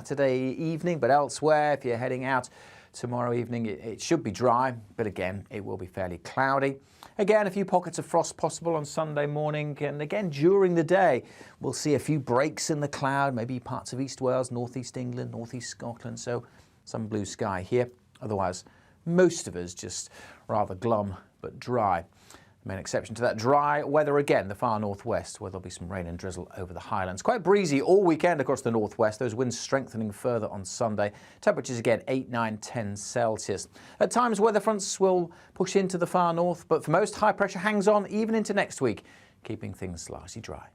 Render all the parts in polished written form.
Saturday evening, but elsewhere, if you're heading out tomorrow evening, it should be dry, but again, it will be fairly cloudy. Again, a few pockets of frost possible on Sunday morning, and again, during the day, we'll see a few breaks in the cloud, maybe parts of East Wales, North East England, North East Scotland, so some blue sky here. Otherwise, most of us just rather glum but dry. The main exception to that dry weather again, the far northwest, where there'll be some rain and drizzle over the highlands. Quite breezy all weekend across the northwest, those winds strengthening further on Sunday. Temperatures again 8, 9, 10 Celsius. At times weather fronts will push into the far north, but for most high pressure hangs on even into next week, keeping things largely dry.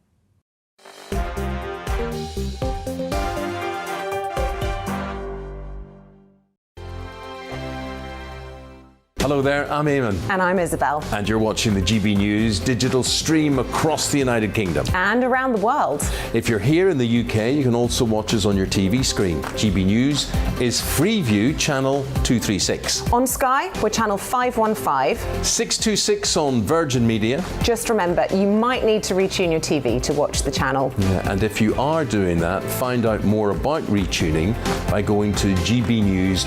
Hello there, I'm Eamon. And I'm Isabel. And you're watching the GB News digital stream across the United Kingdom. And around the world. If you're here in the UK, you can also watch us on your TV screen. GB News is Freeview channel 236. On Sky, we're channel 515. 626 on Virgin Media. Just remember, you might need to retune your TV to watch the channel. Yeah, and if you are doing that, find out more about retuning by going to gbnews.uk.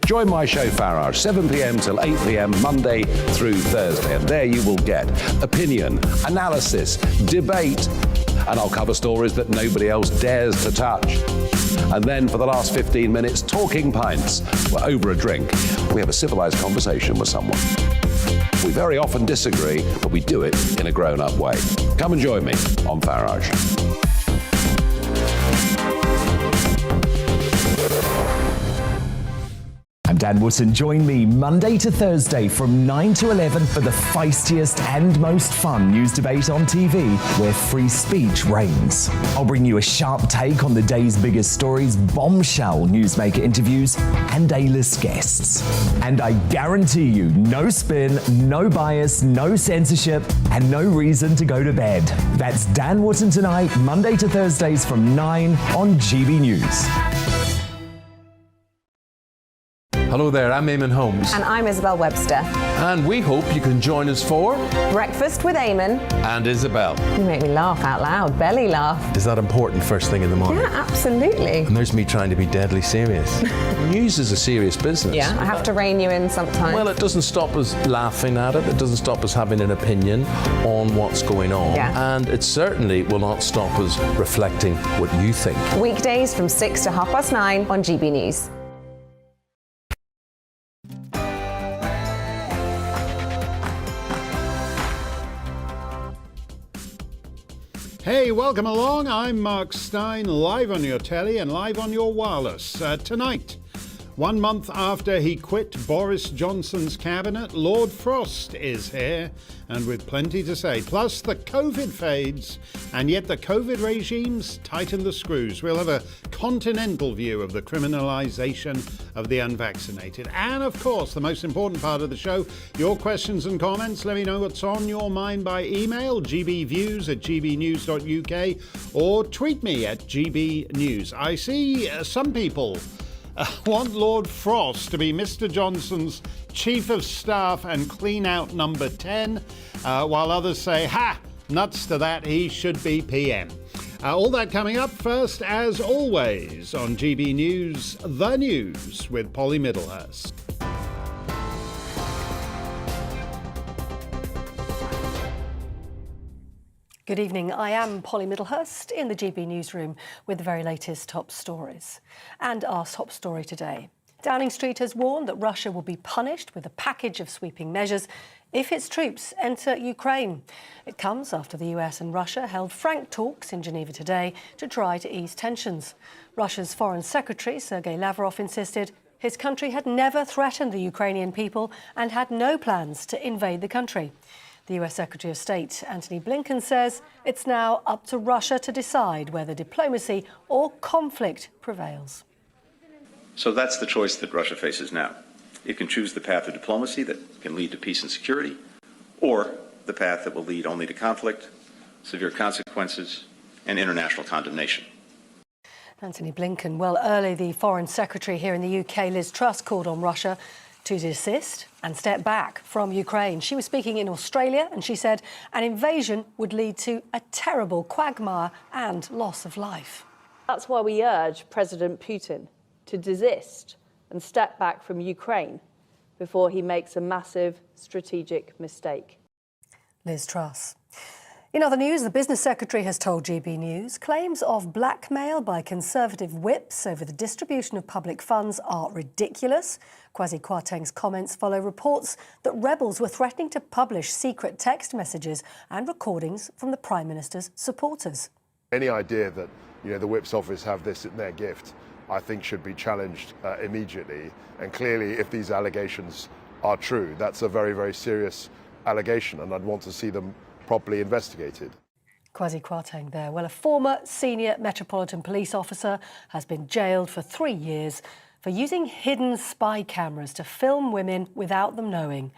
Join my show Farage, 7 p.m. till 8 p.m. Monday through Thursday, and there you will get opinion, analysis, debate, and I'll cover stories that nobody else dares to touch. And then for the last 15 minutes, talking pints. We're over a drink. We have a civilized conversation with someone. We very often disagree, but we do it in a grown-up way. Come and join me on Farage. I'm Dan Wootton. Join me Monday to Thursday from 9 to 11 for the feistiest and most fun news debate on TV, where free speech reigns. I'll bring you a sharp take on the day's biggest stories, bombshell newsmaker interviews, and A-list guests. And I guarantee you, no spin, no bias, no censorship, and no reason to go to bed. That's Dan Wootton tonight, Monday to Thursdays from 9 on GB News. Hello there, I'm Eamon Holmes. And I'm Isabel Webster. And we hope you can join us for Breakfast with Eamon and Isabel. You make me laugh out loud, belly laugh. Is that important first thing in the morning? Yeah, absolutely. And there's me trying to be deadly serious. News is a serious business. Yeah, I have to rein you in sometimes. Well, it doesn't stop us laughing at it. It doesn't stop us having an opinion on what's going on. Yeah. And it certainly will not stop us reflecting what you think. Weekdays from 6 to 9:30 on GB News. Hey, welcome along. I'm Mark Steyn, live on your telly and live on your wireless. Tonight, 1 month after he quit Boris Johnson's cabinet, Lord Frost is here and with plenty to say. Plus, the COVID fades, and yet the COVID regimes tighten the screws. We'll have a continental view of the criminalisation of the unvaccinated. And, of course, the most important part of the show, your questions and comments. Let me know what's on your mind by email, gbviews@gbnews.uk, or tweet me at gbnews. I see some people want Lord Frost to be Mr. Johnson's Chief of Staff and clean out number 10, while others say, ha, nuts to that, he should be PM. All that coming up first, as always, on GB News, The News with Polly Middlehurst. Good evening, I am Polly Middlehurst in the GB newsroom with the very latest top stories. And our top story today. Downing Street has warned that Russia will be punished with a package of sweeping measures if its troops enter Ukraine. It comes after the US and Russia held frank talks in Geneva today to try to ease tensions. Russia's Foreign Secretary Sergei Lavrov insisted his country had never threatened the Ukrainian people and had no plans to invade the country. The US Secretary of State, Antony Blinken, says it's now up to Russia to decide whether diplomacy or conflict prevails. So that's the choice that Russia faces now. It can choose the path of diplomacy that can lead to peace and security, or the path that will lead only to conflict, severe consequences, and international condemnation. Antony Blinken. Well, early the Foreign Secretary here in the UK, Liz Truss, called on Russia to desist and step back from Ukraine. She was speaking in Australia and she said an invasion would lead to a terrible quagmire and loss of life. That's why we urge President Putin to desist and step back from Ukraine before he makes a massive strategic mistake. Liz Truss. In other news, the Business Secretary has told GB News claims of blackmail by Conservative whips over the distribution of public funds are ridiculous. Kwasi Kwarteng's comments follow reports that rebels were threatening to publish secret text messages and recordings from the Prime Minister's supporters. Any idea that the Whip's office have this in their gift, I think should be challenged immediately. And clearly, if these allegations are true, that's a very, very serious allegation, and I'd want to see them properly investigated. Kwasi Kwarteng there. Well, a former senior Metropolitan Police officer has been jailed for 3 years for using hidden spy cameras to film women without them knowing.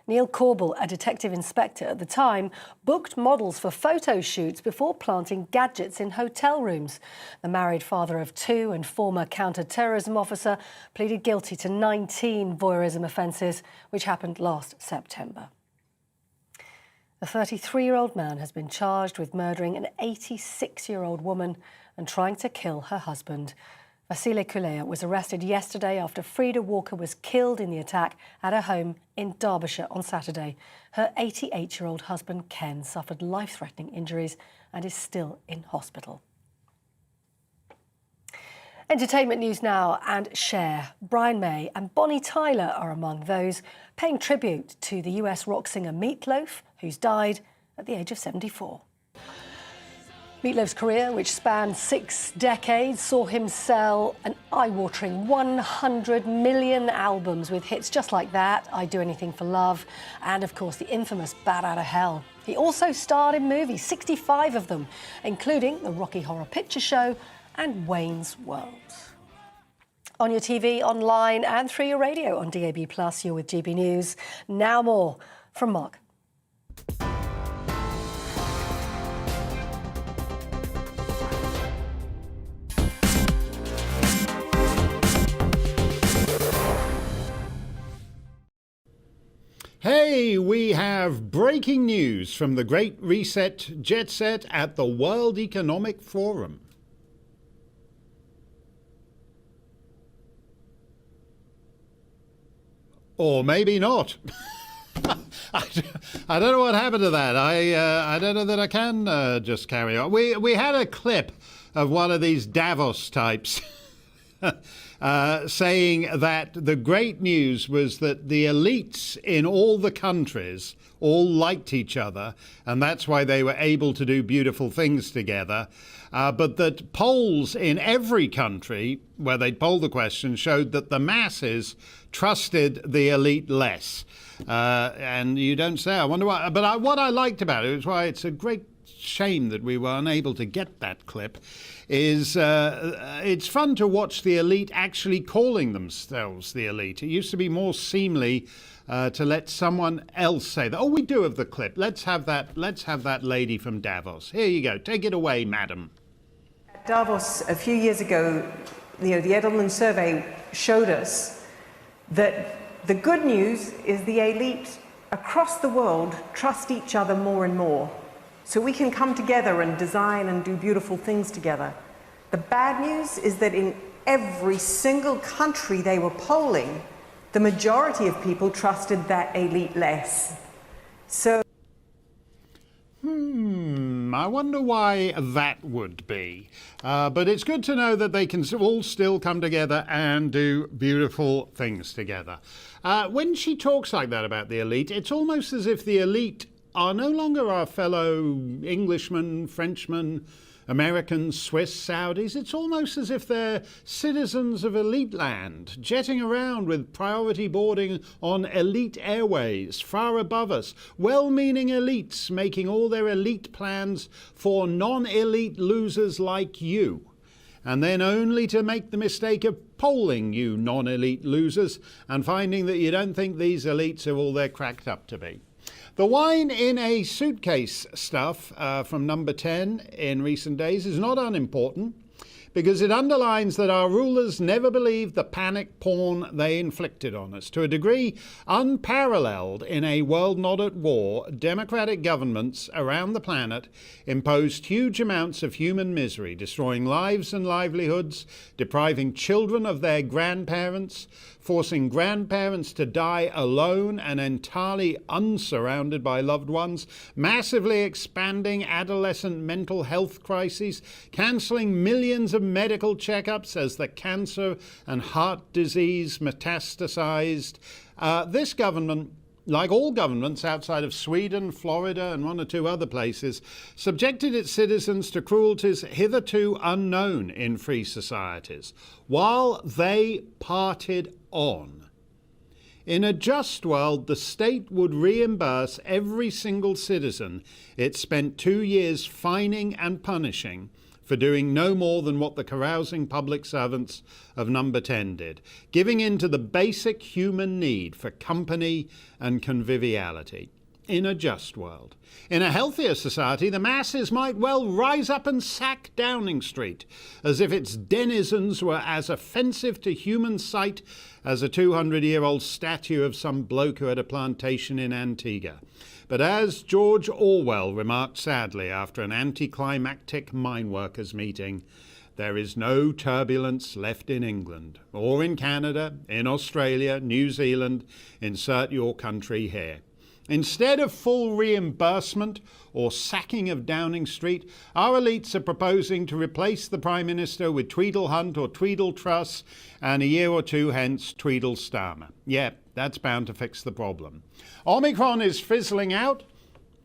Neil Corbell, a detective inspector at the time, booked models for photo shoots before planting gadgets in hotel rooms. The married father of 2 and former counter-terrorism officer pleaded guilty to 19 voyeurism offences, which happened last September. A 33-year-old man has been charged with murdering an 86-year-old woman and trying to kill her husband. Vasile Kulea was arrested yesterday after Frida Walker was killed in the attack at her home in Derbyshire on Saturday. Her 88-year-old husband, Ken, suffered life-threatening injuries and is still in hospital. Entertainment news now, and Cher, Brian May and Bonnie Tyler are among those paying tribute to the US rock singer Meat Loaf, who's died at the age of 74. Meat Loaf's career, which spanned 6 decades, saw him sell an eye-watering 100 million albums with hits just like that, I'd Do Anything for Love, and of course the infamous Bat Outta Hell. He also starred in movies, 65 of them, including the Rocky Horror Picture Show and Wayne's World. On your TV, online and through your radio on DAB+, you're with GB News. Now more from Mark. Hey, we have breaking news from the Great Reset Jet Set at the World Economic Forum. Or maybe not. I don't know what happened to that. I don't know that I can just carry on. We had a clip of one of these Davos types saying that the great news was that the elites in all the countries all liked each other, and that's why they were able to do beautiful things together. But that polls in every country where they polled the question showed that the masses trusted the elite less. And you don't say, I wonder why. But what I liked about it was why it's a great shame that we were unable to get that clip, is it's fun to watch the elite actually calling themselves the elite. It used to be more seemly to let someone else say that. Oh, we do have the clip. Let's have that lady from Davos. Here you go. Take it away, madam. At Davos a few years ago, the Edelman survey showed us that the good news is the elite across the world trust each other more and more. So we can come together and design and do beautiful things together. The bad news is that in every single country they were polling, the majority of people trusted that elite less. So I wonder why that would be. But it's good to know that they can all still come together and do beautiful things together. When she talks like that about the elite, it's almost as if the elite are no longer our fellow Englishmen, Frenchmen, Americans, Swiss, Saudis. It's almost as if they're citizens of elite land, jetting around with priority boarding on elite airways far above us. Well-meaning elites making all their elite plans for non-elite losers like you. And then only to make the mistake of polling you non-elite losers and finding that you don't think these elites are all they're cracked up to be. The wine in a suitcase stuff from number 10 in recent days is not unimportant, because it underlines that our rulers never believed the panic porn they inflicted on us. To a degree unparalleled in a world not at war, democratic governments around the planet imposed huge amounts of human misery, destroying lives and livelihoods, depriving children of their grandparents, forcing grandparents to die alone and entirely unsurrounded by loved ones, massively expanding adolescent mental health crises, cancelling millions of medical checkups as the cancer and heart disease metastasized. This government, like all governments outside of Sweden, Florida and one or two other places, subjected its citizens to cruelties hitherto unknown in free societies, while they parted on. In a just world, the state would reimburse every single citizen it spent 2 years fining and punishing for doing no more than what the carousing public servants of Number 10 did, giving in to the basic human need for company and conviviality. In a just world. In a healthier society, the masses might well rise up and sack Downing Street, as if its denizens were as offensive to human sight as a 200-year-old statue of some bloke who had a plantation in Antigua. But as George Orwell remarked sadly after an anticlimactic mine workers meeting, there is no turbulence left in England, or in Canada, in Australia, New Zealand, insert your country here. Instead of full reimbursement or sacking of Downing Street, our elites are proposing to replace the Prime Minister with Tweedle Hunt or Tweedle Truss, and a year or two hence Tweedle Starmer. Yeah, that's bound to fix the problem. Omicron is fizzling out.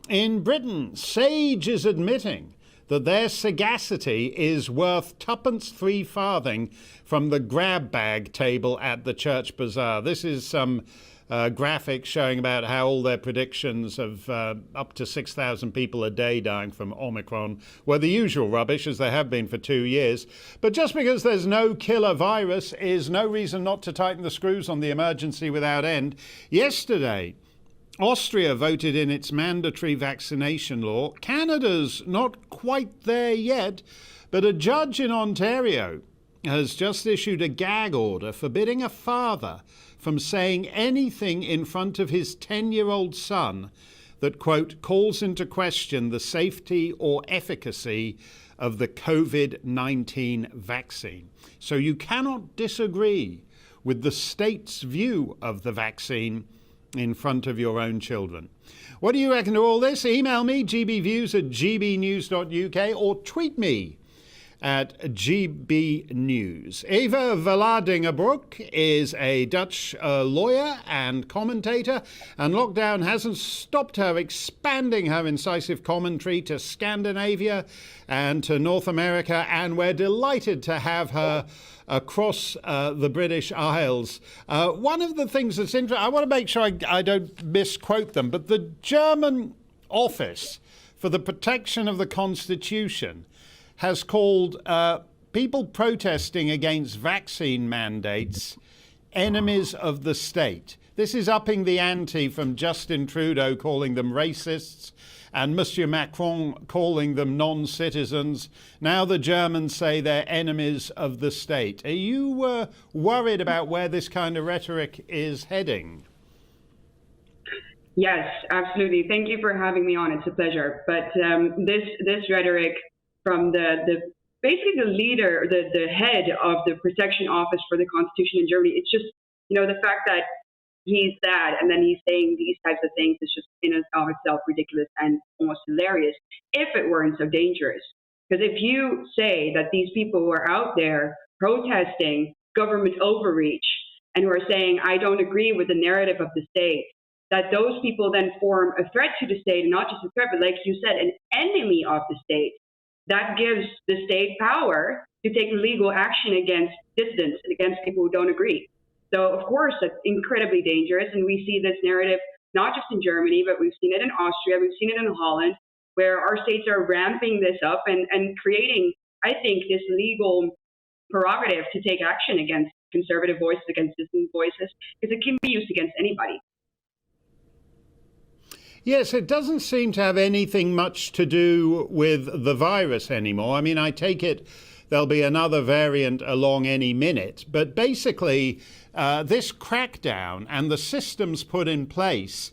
In Britain, Sage is admitting that their sagacity is worth tuppence 3 farthing from the grab bag table at the church bazaar. This is some graphics showing about how all their predictions of up to 6,000 people a day dying from Omicron were the usual rubbish, as they have been for 2 years. But just because there's no killer virus is no reason not to tighten the screws on the emergency without end. Yesterday, Austria voted in its mandatory vaccination law. Canada's not quite there yet, but a judge in Ontario has just issued a gag order forbidding a father from saying anything in front of his 10-year-old son that, quote, calls into question the safety or efficacy of the COVID-19 vaccine. So you cannot disagree with the state's view of the vaccine in front of your own children. What do you reckon to all this? Email me, gbviews@gbnews.uk, or tweet me at GBNews. Eva Vlaardingerbroek is a Dutch lawyer and commentator, and lockdown hasn't stopped her expanding her incisive commentary to Scandinavia and to North America, and we're delighted to have her across the British Isles. One of the things that's interesting, I want to make sure I don't misquote them, but the German Office for the Protection of the Constitution has called people protesting against vaccine mandates enemies of the state. This is upping the ante from Justin Trudeau calling them racists and Monsieur Macron calling them non-citizens. Now the Germans say they're enemies of the state. Are you worried about where this kind of rhetoric is heading? Yes, absolutely. Thank you for having me on. It's a pleasure. But this rhetoric from basically the leader, the head of the Protection Office for the Constitution in Germany, it's just, the fact that he's that and then he's saying these types of things is just in and of itself ridiculous and almost hilarious if it weren't so dangerous. Because if you say that these people who are out there protesting government overreach and who are saying, I don't agree with the narrative of the state, that those people then form a threat to the state, and not just a threat, but like you said, an enemy of the state, that gives the state power to take legal action against dissidents and against people who don't agree. So, of course, that's incredibly dangerous. And we see this narrative not just in Germany, but we've seen it in Austria, we've seen it in Holland, where our states are ramping this up and creating, I think, this legal prerogative to take action against conservative voices, against dissident voices, because it can be used against anybody. Yes, it doesn't seem to have anything much to do with the virus anymore. I mean, I take it there'll be another variant along any minute. But basically, this crackdown and the systems put in place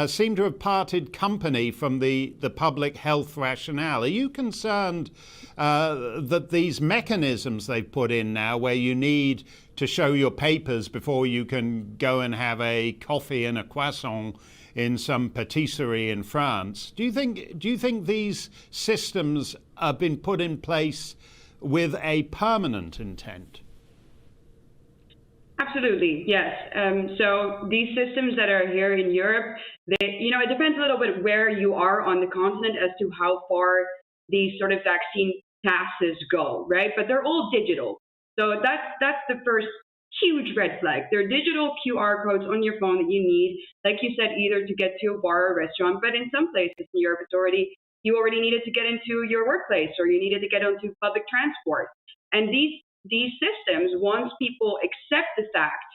seem to have parted company from the public health rationale. Are you concerned that these mechanisms they've put in now, where you need to show your papers before you can go and have a coffee and a croissant in some patisserie in France, do you think these systems have been put in place with a permanent intent? Absolutely, yes. So these systems that are here in Europe, it depends a little bit where you are on the continent as to how far these sort of vaccine passes go, right? But they're all digital. So that's the first huge red flag. They're digital QR codes on your phone that you need, like you said, either to get to a bar or restaurant, but in some places in Europe, you already needed to get into your workplace or you needed to get onto public transport. And these systems, once people accept the fact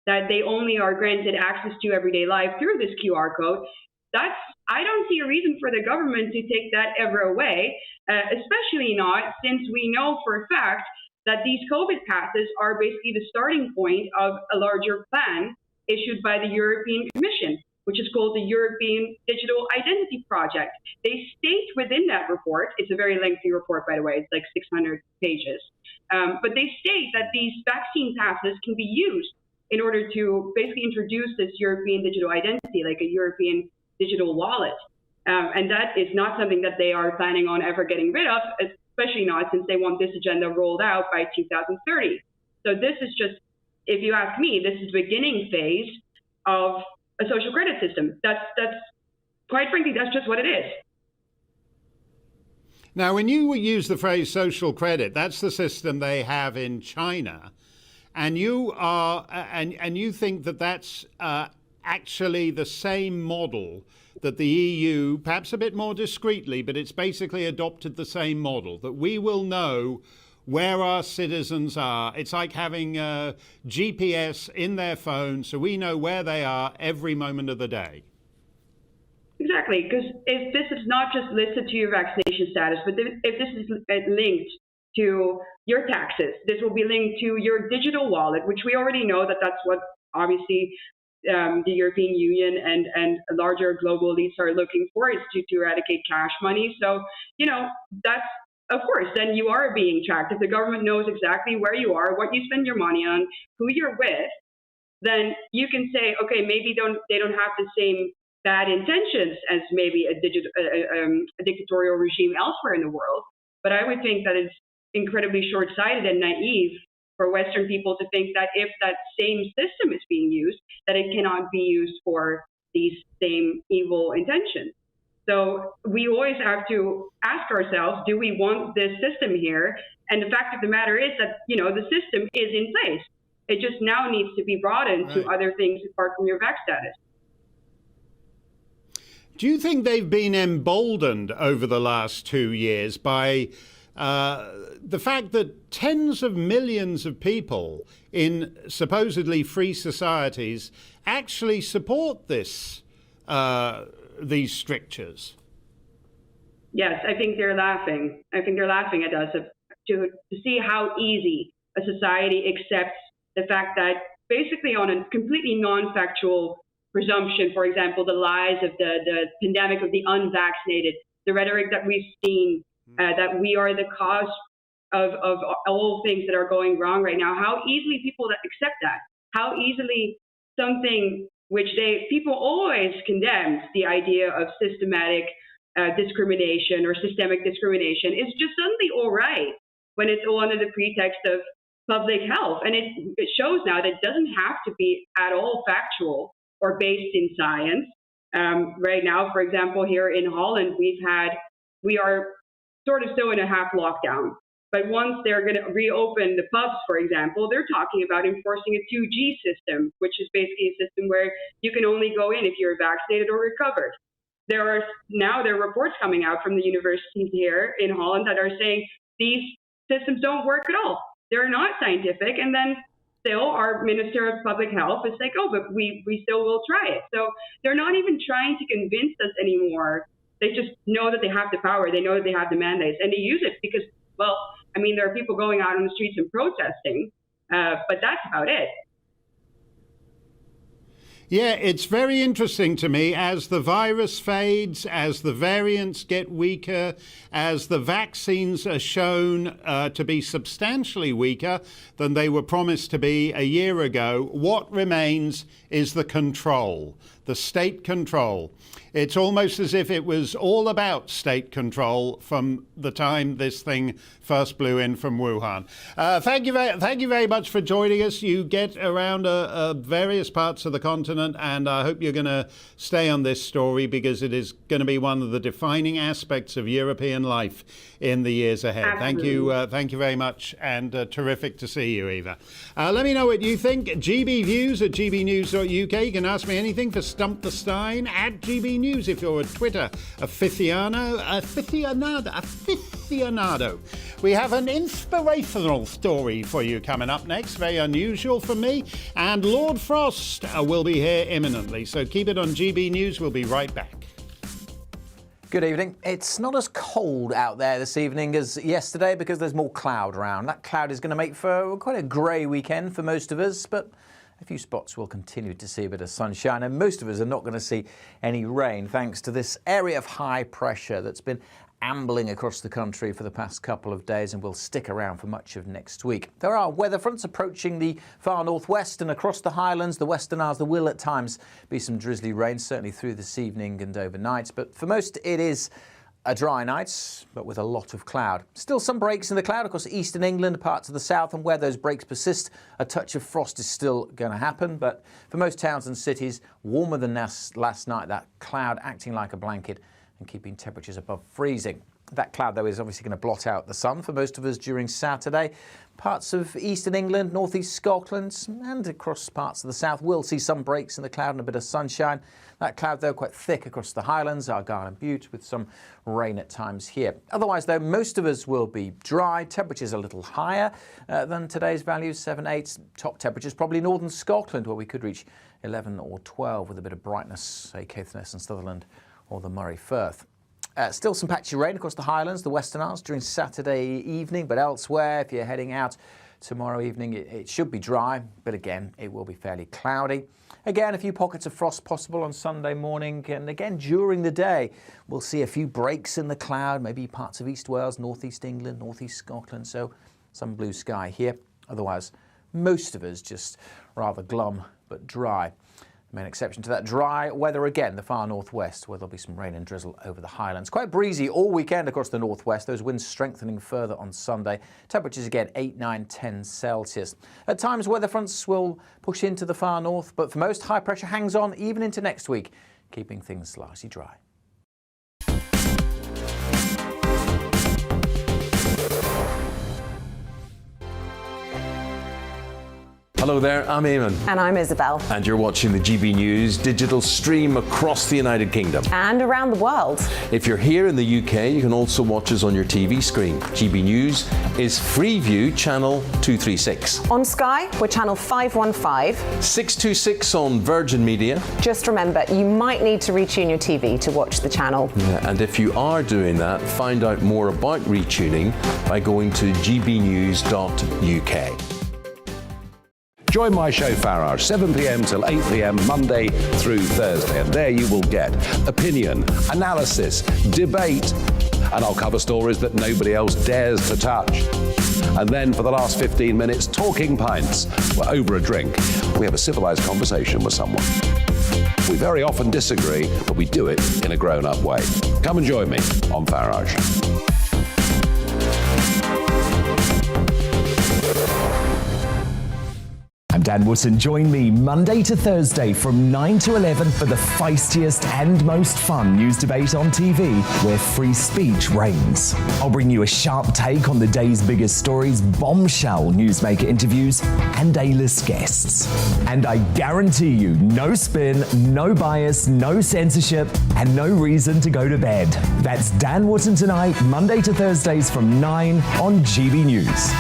that they only are granted access to everyday life through this QR code, I don't see a reason for the government to take that ever away, especially not since we know for a fact that these COVID passes are basically the starting point of a larger plan issued by the European Commission, which is called the European Digital Identity Project. They state within that report, it's a very lengthy report, by the way, it's like 600 pages, but they state that these vaccine passes can be used in order to basically introduce this European digital identity, like a European digital wallet. And that is not something that they are planning on ever getting rid of, especially not since they want this agenda rolled out by 2030. So this is just, if you ask me, this is the beginning phase of a social credit system. That's quite frankly, that's just what it is. Now, when you use the phrase social credit, that's the system they have in China, and you think that that's actually the same model that the EU, perhaps a bit more discreetly, but it's basically adopted the same model, that we will know where our citizens are. It's like having GPS in their phone, so we know where they are every moment of the day. Exactly, because if this is not just listed to your vaccination status, but if this is linked to your taxes, this will be linked to your digital wallet, which we already know that that's what obviously the European Union and larger global elites are looking for, is to eradicate cash money. So, that's, of course, then you are being tracked. If the government knows exactly where you are, what you spend your money on, who you're with, then you can say, okay, maybe they don't have the same bad intentions as maybe a dictatorial regime elsewhere in the world. But I would think that it's incredibly short-sighted and naive for Western people to think that if that same system is being used, that it cannot be used for these same evil intentions. So we always have to ask ourselves, do we want this system here? And the fact of the matter is that, the system is in place. It just now needs to be broadened to other things apart from your vac status. Do you think they've been emboldened over the last 2 years by the fact that tens of millions of people in supposedly free societies actually support these strictures? Yes, I think they're laughing. I think they're laughing at us to see how easy a society accepts the fact that basically on a completely non-factual presumption, for example, the lies of the pandemic of the unvaccinated, the rhetoric that we've seen, that we are the cause of all things that are going wrong right now, how easily people accept that, how easily something which people always condemned, the idea of systematic discrimination or systemic discrimination, is just suddenly all right when it's all under the pretext of public health. And it shows now that it doesn't have to be at all factual or based in science. Right now, for example, here in Holland, we are sort of still in a half lockdown. But once they're going to reopen the pubs, for example, they're talking about enforcing a 2G system, which is basically a system where you can only go in if you're vaccinated or recovered. There are reports coming out from the universities here in Holland that are saying these systems don't work at all. They're not scientific. And then still our Minister of Public Health is like, oh, but we still will try it. So they're not even trying to convince us anymore. They just know that they have the power. They know that they have the mandates, and they use it because, well, I mean, there are people going out on the streets and protesting, but that's about it. Yeah, it's very interesting to me as the virus fades, as the variants get weaker, as the vaccines are shown to be substantially weaker than they were promised to be a year ago. What remains is the control, the state control. It's almost as if it was all about state control from the time this thing first blew in from Wuhan. Thank you very much for joining us. You get around various parts of the continent, and I hope you're going to stay on this story because it is going to be one of the defining aspects of European life in the years ahead. Absolutely. Thank you very much, and terrific to see you, Eva. Let me know what you think. GBViews at GBnews.uk. You can ask me anything for Stump the Steyn at GB News if you're a Twitter aficionado. We have an inspirational story for you coming up next, very unusual for me, and Lord Frost will be here imminently, so keep it on GB News. We'll be right back. Good evening. It's not as cold out there this evening as yesterday because there's more cloud around. That cloud is going to make for quite a grey weekend for most of us, but a few spots will continue to see a bit of sunshine, and most of us are not going to see any rain thanks to this area of high pressure that's been ambling across the country for the past couple of days and will stick around for much of next week. There are weather fronts approaching the far northwest and across the Highlands, the Western Isles. There will at times be some drizzly rain, certainly through this evening and overnight, but for most it is a dry night, but with a lot of cloud. Still some breaks in the cloud across eastern England, parts of the south, and where those breaks persist, a touch of frost is still going to happen. But for most towns and cities, warmer than last night, that cloud acting like a blanket and keeping temperatures above freezing. That cloud, though, is obviously going to blot out the sun for most of us during Saturday. Parts of eastern England, northeast Scotland, and across parts of the south will see some breaks in the cloud and a bit of sunshine. That cloud, though, quite thick across the Highlands, Argyll and Bute, with some rain at times here. Otherwise, though, most of us will be dry. Temperatures a little higher than today's values, 7, 8. Top temperatures probably northern Scotland, where we could reach 11 or 12 with a bit of brightness, say Caithness and Sutherland or the Moray Firth. Still some patchy rain across the Highlands, the Western Isles during Saturday evening, but elsewhere, if you're heading out tomorrow evening, it should be dry, but again, it will be fairly cloudy. Again, a few pockets of frost possible on Sunday morning, and again, during the day, we'll see a few breaks in the cloud, maybe parts of East Wales, northeast England, northeast Scotland, so some blue sky here. Otherwise, most of us just rather glum but dry. The main exception to that dry weather again, the far northwest, where there'll be some rain and drizzle over the Highlands. Quite breezy all weekend across the northwest, those winds strengthening further on Sunday. Temperatures again 8, 9, 10 Celsius. At times weather fronts will push into the far north, but for most high pressure hangs on even into next week, keeping things largely dry. Hello there, I'm Eamon. And I'm Isabel. And you're watching the GB News digital stream across the United Kingdom. And around the world. If you're here in the UK, you can also watch us on your TV screen. GB News is Freeview channel 236. On Sky, we're channel 515. 626 on Virgin Media. Just remember, you might need to retune your TV to watch the channel. Yeah, and if you are doing that, find out more about retuning by going to gbnews.uk. Join my show Farage, 7 p.m. till 8 p.m. Monday through Thursday, and there you will get opinion, analysis, debate, and I'll cover stories that nobody else dares to touch. And then for the last 15 minutes, talking pints. We're over a drink. We have a civilized conversation with someone. We very often disagree, but we do it in a grown-up way. Come and join me on Farage. I'm Dan Wootton. Join me Monday to Thursday from 9 to 11 for the feistiest and most fun news debate on TV, where free speech reigns. I'll bring you a sharp take on the day's biggest stories, bombshell newsmaker interviews, and A-list guests. And I guarantee you, no spin, no bias, no censorship, and no reason to go to bed. That's Dan Wootton tonight, Monday to Thursdays from 9 on GB News.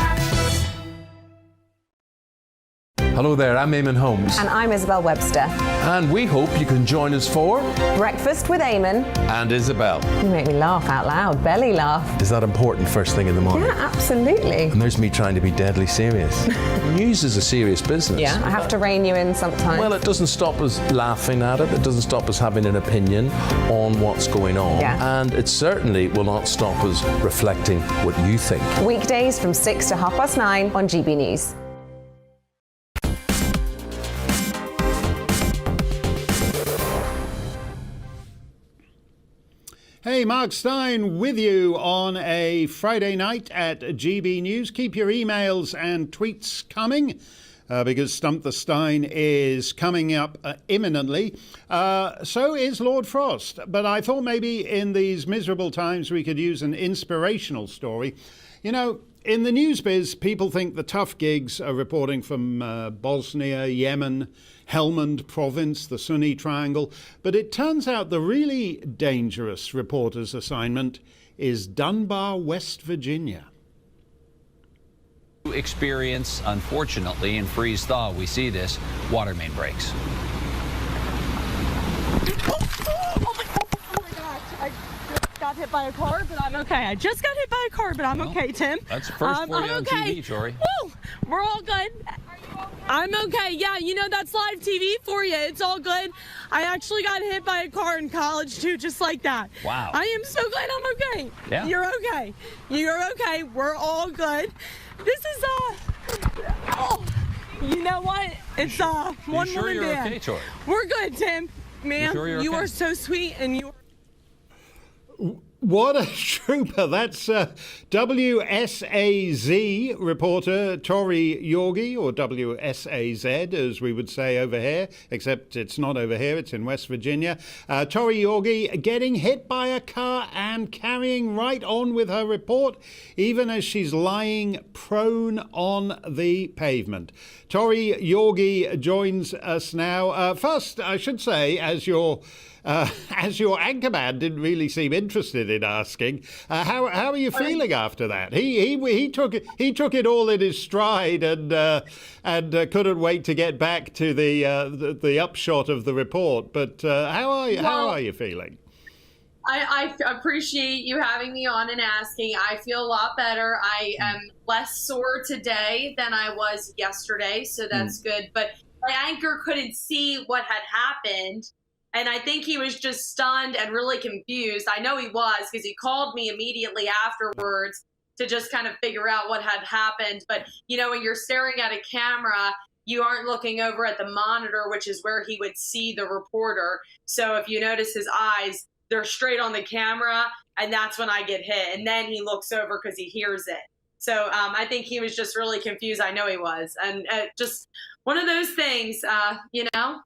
Hello there, I'm Eamon Holmes. And I'm Isabel Webster. And we hope you can join us for Breakfast with Eamon and Isabel. You make me laugh out loud, belly laugh. Is that important first thing in the morning? Yeah, absolutely. And there's me trying to be deadly serious. News is a serious business. Yeah, I have to rein you in sometimes. Well, it doesn't stop us laughing at it. It doesn't stop us having an opinion on what's going on. Yeah. And it certainly will not stop us reflecting what you think. Weekdays from 6 to 9:30 on GB News. Hey, Mark Steyn with you on a Friday night at GB News. Keep your emails and tweets coming because Stump the Steyn is coming up imminently. So is Lord Frost. But I thought maybe in these miserable times we could use an inspirational story. You know, in the news biz, people think the tough gigs are reporting from Bosnia, Yemen, Helmand Province, the Sunni Triangle. But it turns out the really dangerous reporter's assignment is Dunbar, West Virginia. Experience, unfortunately, in freeze-thaw, we see this, water main breaks. Got hit by a car, but I'm okay. I just got hit by a car, but I'm okay, Tim. That's the first for you on TV, Tori. Woo! We're all good. Are you okay? I'm okay. Yeah, you know, that's live TV for you. It's all good. I actually got hit by a car in college, too, just like that. Wow. I am so glad I'm okay. Yeah. You're okay. You're okay. We're all good. This is, oh, you know what? It's, one sure woman you're band. okay, Tori? We're good, Tim. Man, sure you're you okay? are so sweet, and you What a trooper. That's WSAZ reporter Tori Yorgi, or WSAZ as we would say over here, except it's not over here, it's in West Virginia. Tori Yorgi getting hit by a car and carrying right on with her report, even as she's lying prone on the pavement. Tori Yorgi joins us now. First, I should say, as your anchorman didn't really seem interested in asking, how are you feeling after that? He took it all in his stride and couldn't wait to get back to the upshot of the report. But how are you feeling? I appreciate you having me on and asking. I feel a lot better. I am less sore today than I was yesterday, so that's good. But my anchor couldn't see what had happened. And I think he was just stunned and really confused. I know he was, because he called me immediately afterwards to just kind of figure out what had happened. But, you know, when you're staring at a camera, you aren't looking over at the monitor, which is where he would see the reporter. So if you notice his eyes, they're straight on the camera, and that's when I get hit. And then he looks over because he hears it. So I think he was just really confused. I know he was. And just one of those things, you know.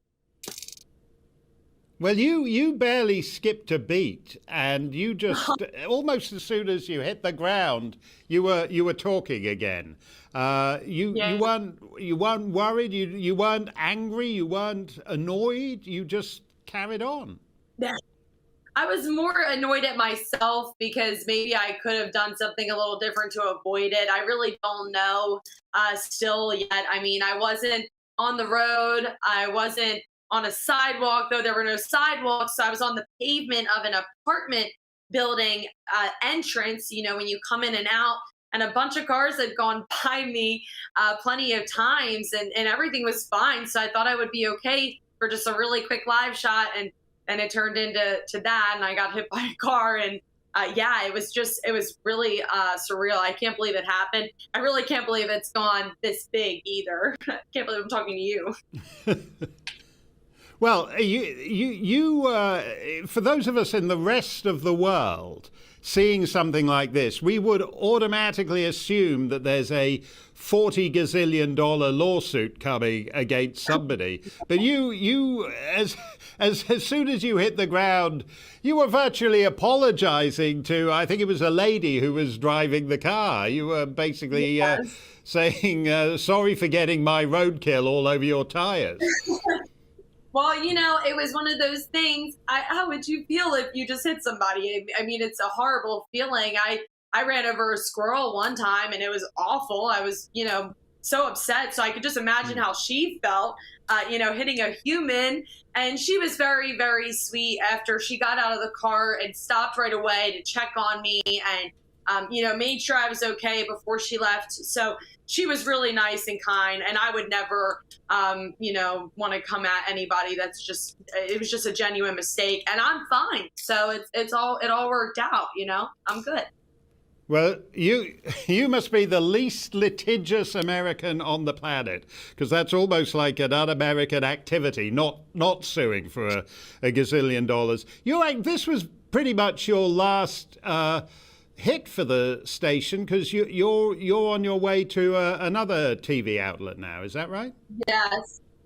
Well, you barely skipped a beat, and you just almost as soon as you hit the ground, you were talking again. You weren't worried, you weren't angry, you weren't annoyed, you just carried on. Yeah. I was more annoyed at myself because maybe I could have done something a little different to avoid it. I really don't know still yet. I mean, I wasn't on the road. I wasn't on a sidewalk, though there were no sidewalks. So I was on the pavement of an apartment building entrance, you know, when you come in and out, and a bunch of cars had gone by me plenty of times, and everything was fine. So I thought I would be okay for just a really quick live shot, and it turned into that, and I got hit by a car, and it was really surreal. I can't believe it happened. I really can't believe it's gone this big either. I can't believe I'm talking to you. Well, you for those of us in the rest of the world seeing something like this, we would automatically assume that there's a $40 gazillion lawsuit coming against somebody. But you as soon as you hit the ground, you were virtually apologizing to, I think it was a lady who was driving the car. You were basically saying, sorry for getting my roadkill all over your tires. Well, you know, it was one of those things. How would you feel if you just hit somebody? I mean, it's a horrible feeling. I ran over a squirrel one time, and it was awful. I was, you know, so upset. So I could just imagine how she felt, hitting a human. And she was very, very sweet after she got out of the car and stopped right away to check on me and, made sure I was okay before she left. So she was really nice and kind. And I would never, want to come at anybody. It was just a genuine mistake. And I'm fine. So it all worked out, I'm good. Well, you must be the least litigious American on the planet, because that's almost like an un-American activity, not suing for a gazillion dollars. This was pretty much your last hit for the station, because you're on your way to another TV outlet now. Is that right?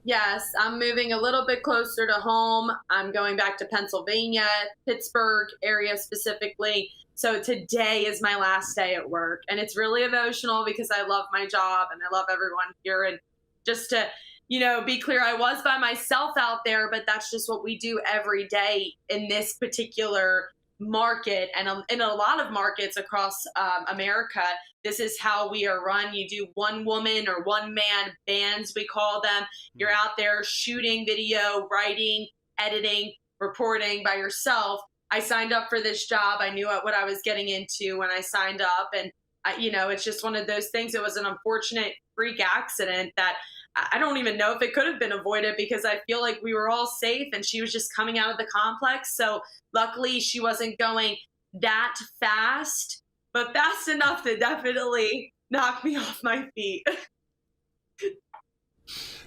Yes, I'm moving a little bit closer to home. I'm going back to Pennsylvania, Pittsburgh area specifically. So today is my last day at work, and it's really emotional because I love my job and I love everyone here. And just to, be clear, I was by myself out there, but that's just what we do every day in this particular market. And in a lot of markets across America, this is how we are run. You do one woman or one man bands, we call them. You're out there shooting video, writing, editing, reporting by yourself. I signed up for this job. I knew what I was getting into when I signed up. And, it's just one of those things. It was an unfortunate freak accident that I don't even know if it could have been avoided, because I feel like we were all safe and she was just coming out of the complex. So luckily she wasn't going that fast, but fast enough to definitely knock me off my feet.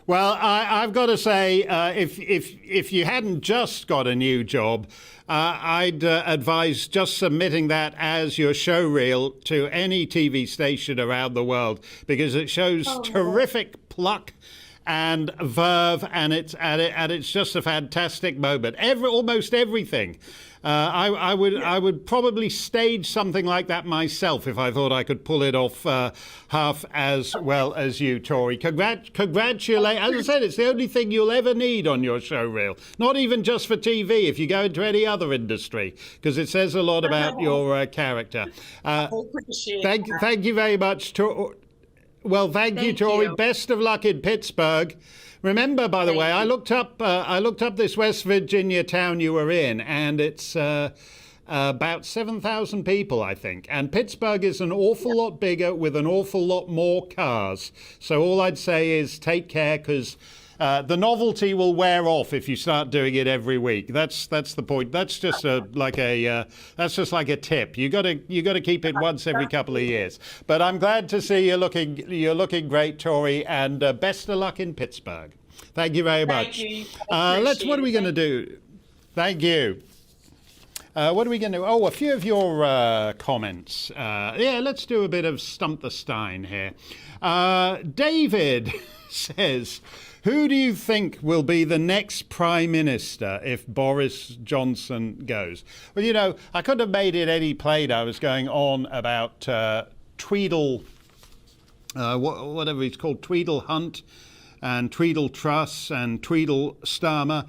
Well, I've got to say, if you hadn't just got a new job, I'd advise just submitting that as your show reel to any TV station around the world, because it shows terrific pluck and verve, and it's just a fantastic moment. Almost everything. I would probably stage something like that myself if I thought I could pull it off half as well as you, Tori. Congratulate. As I said, it's the only thing you'll ever need on your show reel. Not even just for TV, if you go into any other industry, because it says a lot about your character. Thank you very much, Tori. Well, thank you, Tori. Best of luck in Pittsburgh. Remember, by the way, I looked up this West Virginia town you were in, and it's about 7,000 people, I think. And Pittsburgh is an awful lot bigger with an awful lot more cars. So all I'd say is take care, because the novelty will wear off if you start doing it every week. That's the point. That's just like a tip. You got to keep it once every couple of years. But I'm glad to see you're looking great, Tori, and best of luck in Pittsburgh. Thank you very much. Thank you. What are we going to do? Thank you. What are we going to do? Oh, a few of your comments. Let's do a bit of Stump the Steyn here. David says, who do you think will be the next Prime Minister if Boris Johnson goes? Well, I couldn't have made it any plainer. I was going on about Tweedle, whatever he's called, Tweedle Hunt and Tweedle Truss and Tweedle Starmer.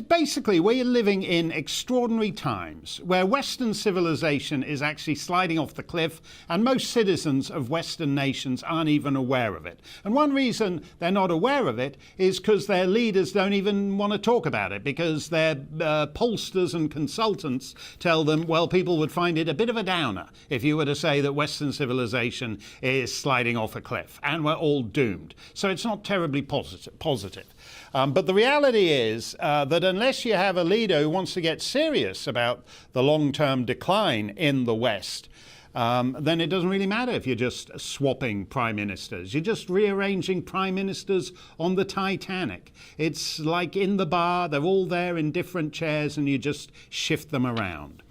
Basically, we're living in extraordinary times where Western civilization is actually sliding off the cliff, and most citizens of Western nations aren't even aware of it. And one reason they're not aware of it is because their leaders don't even want to talk about it, because their pollsters and consultants tell them, well, people would find it a bit of a downer if you were to say that Western civilization is sliding off a cliff and we're all doomed. So it's not terribly positive. But the reality is that unless you have a leader who wants to get serious about the long-term decline in the West, then it doesn't really matter if you're just swapping prime ministers. You're just rearranging prime ministers on the Titanic. It's like in the bar, they're all there in different chairs and you just shift them around.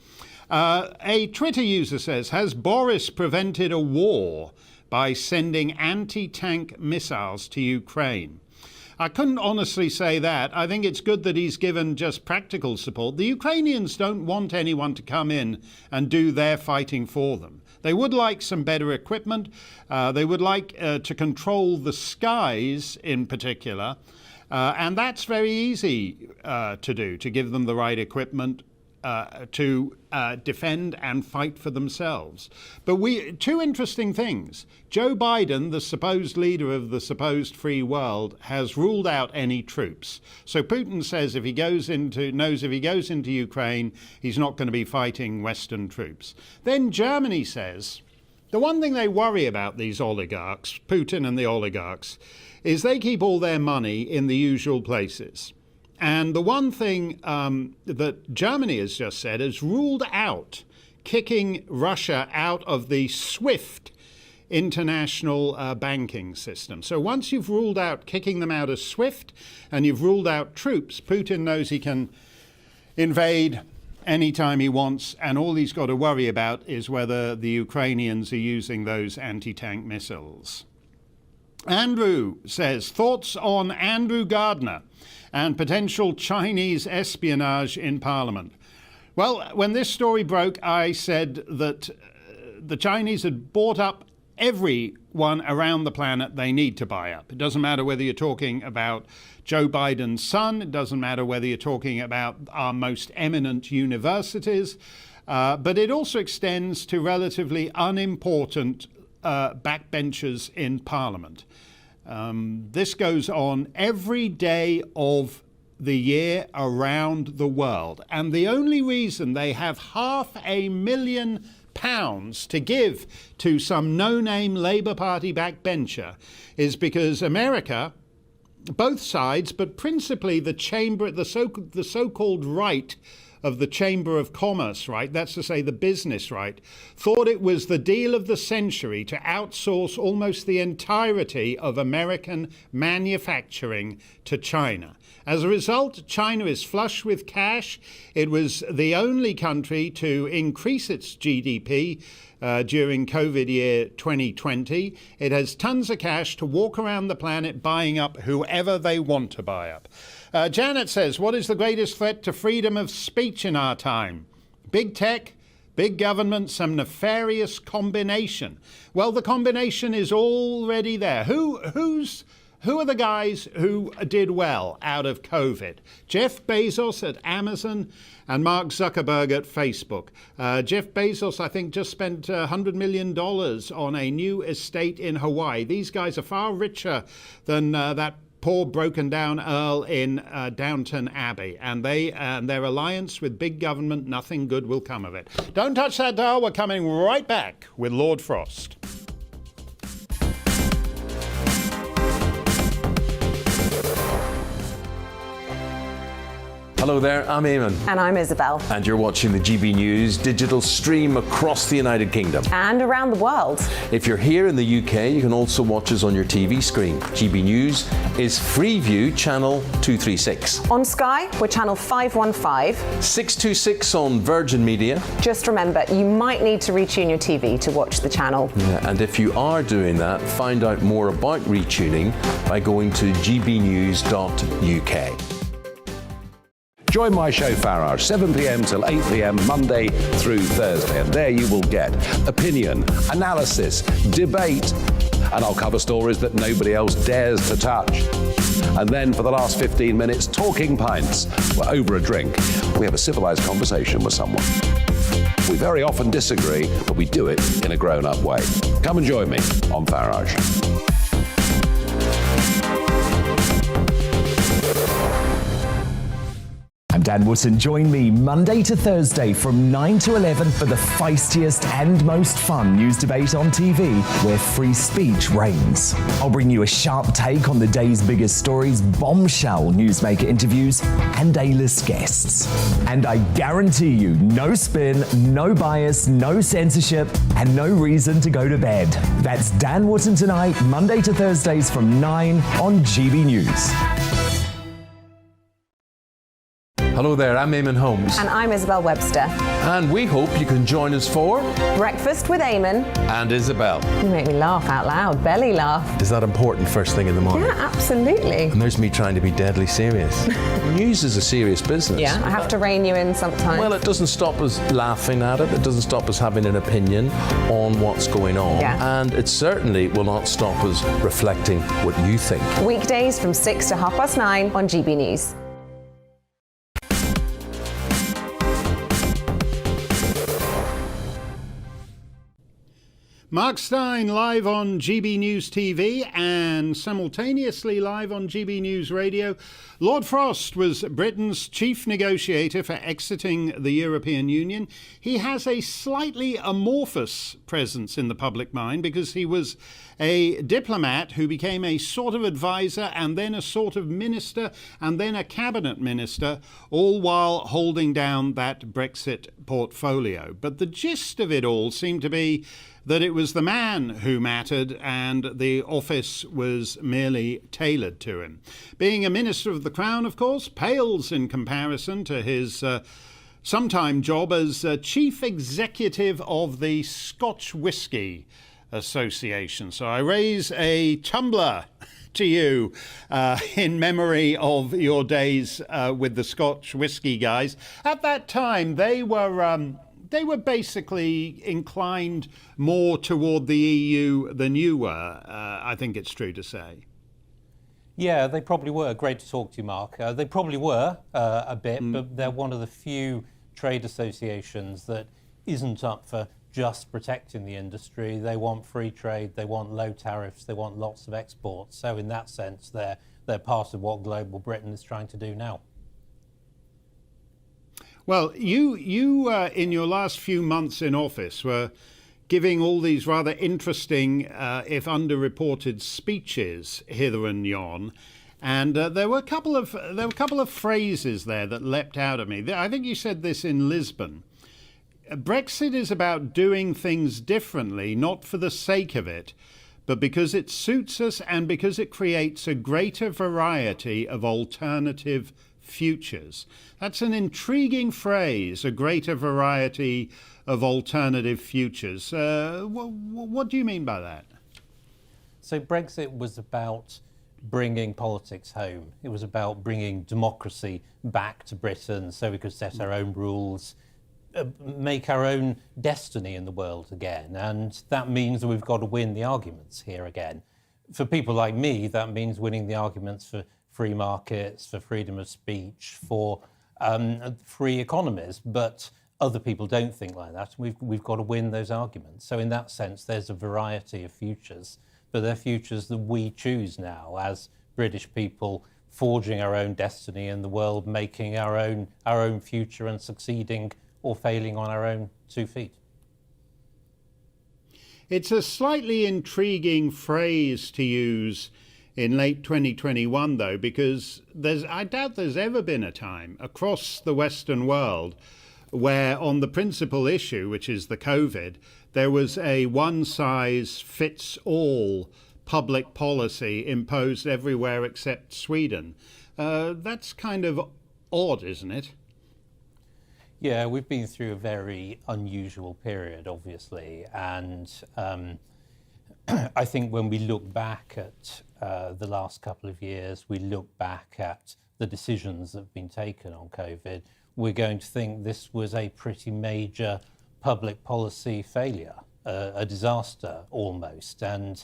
A Twitter user says, has Boris prevented a war by sending anti-tank missiles to Ukraine? I couldn't honestly say that. I think it's good that he's given just practical support. The Ukrainians don't want anyone to come in and do their fighting for them. They would like some better equipment. They would like to control the skies in particular. And that's very easy to do, to give them the right equipment to defend and fight for themselves. But two interesting things. Joe Biden, the supposed leader of the supposed free world, has ruled out any troops. So Putin says if he goes into Ukraine, he's not going to be fighting Western troops. Then Germany says the one thing they worry about, these oligarchs, Putin and the oligarchs, is they keep all their money in the usual places. And the one thing that Germany has just said is ruled out kicking Russia out of the SWIFT international banking system. So once you've ruled out kicking them out of SWIFT and you've ruled out troops, Putin knows he can invade anytime he wants, and all he's got to worry about is whether the Ukrainians are using those anti-tank missiles. Andrew says, thoughts on Andrew Gardner and potential Chinese espionage in Parliament. Well, when this story broke, I said that the Chinese had bought up everyone around the planet they need to buy up. It doesn't matter whether you're talking about Joe Biden's son, it doesn't matter whether you're talking about our most eminent universities, but it also extends to relatively unimportant backbenchers in Parliament. This goes on every day of the year around the world. And the only reason they have £500,000 to give to some no-name Labour Party backbencher is because America, both sides, but principally the chamber, the so-called right of the Chamber of Commerce, right, that's to say the business right, thought it was the deal of the century to outsource almost the entirety of American manufacturing to China. As a result, China is flush with cash. It was the only country to increase its GDP during COVID year 2020. It has tons of cash to walk around the planet buying up whoever they want to buy up. Janet says, what is the greatest threat to freedom of speech in our time? Big tech, big government, some nefarious combination. Well, the combination is already there. Who are the guys who did well out of COVID? Jeff Bezos at Amazon and Mark Zuckerberg at Facebook. Jeff Bezos, I think, just spent $100 million on a new estate in Hawaii. These guys are far richer than that poor broken down Earl in Downton Abbey, and their alliance with big government, nothing good will come of it. Don't touch that dial. We're coming right back with Lord Frost. Hello there, I'm Eamon. And I'm Isabel. And you're watching the GB News digital stream across the United Kingdom. And around the world. If you're here in the UK, you can also watch us on your TV screen. GB News is Freeview channel 236. On Sky, we're channel 515. 626 on Virgin Media. Just remember, you might need to retune your TV to watch the channel. Yeah, and if you are doing that, find out more about retuning by going to gbnews.uk. Join my show Farage, 7 p.m. till 8 p.m. Monday through Thursday. And there you will get opinion, analysis, debate, and I'll cover stories that nobody else dares to touch. And then for the last 15 minutes, talking pints. We're over a drink. We have a civilized conversation with someone. We very often disagree, but we do it in a grown-up way. Come and join me on Farage. I'm Dan Wootton. Join me Monday to Thursday from 9 to 11 for the feistiest and most fun news debate on TV, where free speech reigns. I'll bring you a sharp take on the day's biggest stories, bombshell newsmaker interviews, and A-list guests. And I guarantee you, no spin, no bias, no censorship, and no reason to go to bed. That's Dan Wootton tonight, Monday to Thursdays from 9 on GB News. Hello there, I'm Eamon Holmes. And I'm Isabel Webster. And we hope you can join us for Breakfast with Eamon and Isabel. You make me laugh out loud, belly laugh. Is that important first thing in the morning? Yeah, absolutely. And there's me trying to be deadly serious. News is a serious business. Yeah, I have to rein you in sometimes. Well, it doesn't stop us laughing at it. It doesn't stop us having an opinion on what's going on. Yeah. And it certainly will not stop us reflecting what you think. Weekdays from 6 to 9:30 on GB News. Mark Steyn live on GB News TV and simultaneously live on GB News Radio. Lord Frost was Britain's chief negotiator for exiting the European Union. He has a slightly amorphous presence in the public mind because he was a diplomat who became a sort of advisor and then a sort of minister and then a cabinet minister, all while holding down that Brexit portfolio. But the gist of it all seemed to be that it was the man who mattered and the office was merely tailored to him. Being a Minister of the Crown, of course, pales in comparison to his sometime job as Chief Executive of the Scotch Whisky Association. So I raise a tumbler to you in memory of your days with the Scotch Whisky guys. At that time, they were basically inclined more toward the EU than you were, I think it's true to say. Yeah, they probably were. Great to talk to you, Mark. They probably were a bit, but they're one of the few trade associations that isn't up for just protecting the industry. They want free trade, they want low tariffs, they want lots of exports. So in that sense, they're part of what global Britain is trying to do now. Well, you in your last few months in office were giving all these rather interesting, if underreported, speeches hither and yon, and there were a couple of phrases there that leapt out at me. I think you said this in Lisbon. Brexit is about doing things differently, not for the sake of it, but because it suits us and because it creates a greater variety of alternative futures. That's an intriguing phrase, a greater variety of alternative futures. What do you mean by that? So Brexit was about bringing politics home. It was about bringing democracy back to Britain so we could set our own rules, make our own destiny in the world again. And that means that we've got to win the arguments here again. For people like me, that means winning the arguments for free markets, for freedom of speech, for free economies. But other people don't think like that. We've got to win those arguments. So in that sense, there's a variety of futures, but they're futures that we choose now as British people, forging our own destiny in the world, making our own future and succeeding or failing on our own 2 feet. It's a slightly intriguing phrase to use in late 2021, though, because I doubt there's ever been a time across the Western world where on the principal issue, which is the COVID, there was a one-size-fits-all public policy imposed everywhere except Sweden. That's kind of odd, isn't it? Yeah, we've been through a very unusual period, obviously, and I think when we look back at the last couple of years, we look back at the decisions that have been taken on COVID, we're going to think this was a pretty major public policy failure, a disaster almost. And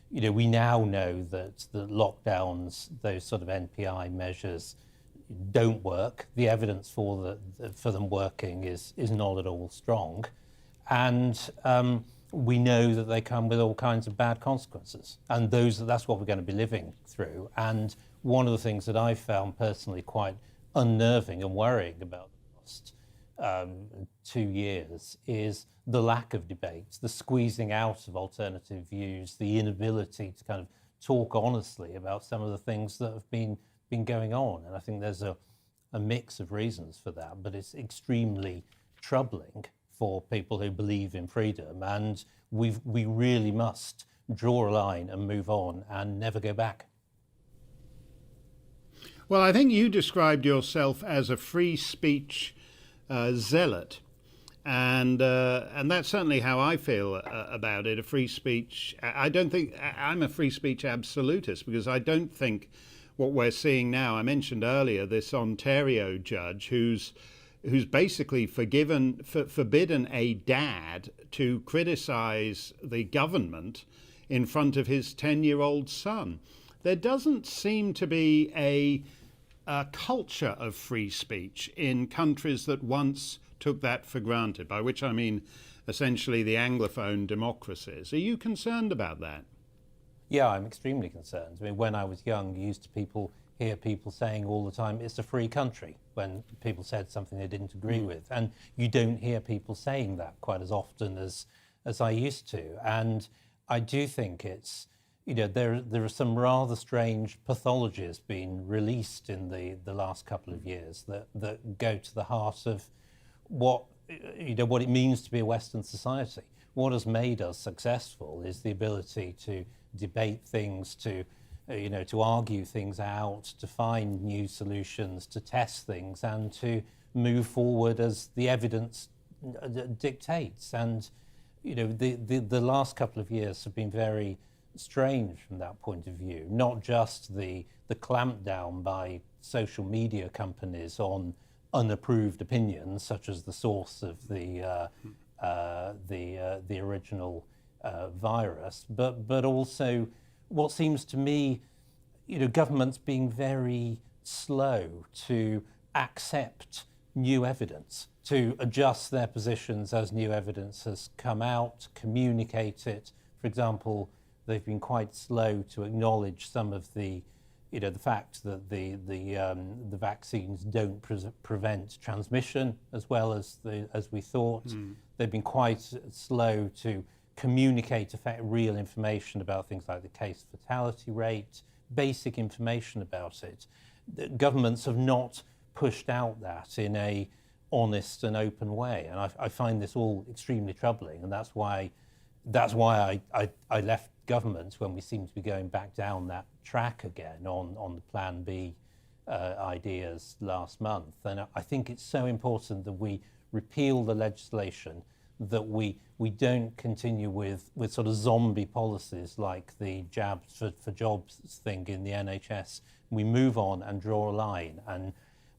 we now know that the lockdowns, those sort of NPI measures, don't work. The evidence for them working is not at all strong, and we know that they come with all kinds of bad consequences, and that's what we're going to be living through. And one of the things that I found personally quite unnerving and worrying about the last 2 years is the lack of debate, the squeezing out of alternative views, the inability to kind of talk honestly about some of the things that have been going on. And I think there's a mix of reasons for that, but it's extremely troubling for people who believe in freedom, and we really must draw a line and move on and never go back. Well, I think you described yourself as a free speech zealot, and that's certainly how I feel about it. A free speech. I don't think I'm a free speech absolutist, because I don't think what we're seeing now. I mentioned earlier this Ontario judge who's basically forbidden a dad to criticize the government in front of his 10-year-old son. There doesn't seem to be a culture of free speech in countries that once took that for granted, by which I mean essentially the Anglophone democracies. Are you concerned about that? Yeah, I'm extremely concerned. I mean, when I was young, you used to hear people saying all the time, it's a free country, when people said something they didn't agree with. And you don't hear people saying that quite as often as I used to. And I do think it's, there are some rather strange pathologies being released in the last couple of years that go to the heart of what it means to be a Western society. What has made us successful is the ability to debate things, to argue things out, to find new solutions, to test things, and to move forward as the evidence dictates. And the last couple of years have been very strange from that point of view. Not just the clampdown by social media companies on unapproved opinions, such as the source of the original virus, but also what seems to me, governments being very slow to accept new evidence, to adjust their positions as new evidence has come out, communicate it. For example, they've been quite slow to acknowledge some of the fact that the vaccines don't prevent transmission as well as we thought. They've been quite slow to communicate real information about things like the case fatality rate, basic information about it. The governments have not pushed out that in a honest and open way, and I find this all extremely troubling, and that's why I left government when we seem to be going back down that track again on the Plan B ideas last month. And I think it's so important that we repeal the legislation, that we don't continue with sort of zombie policies like the jabs for jobs thing in the NHS. We move on and draw a line. And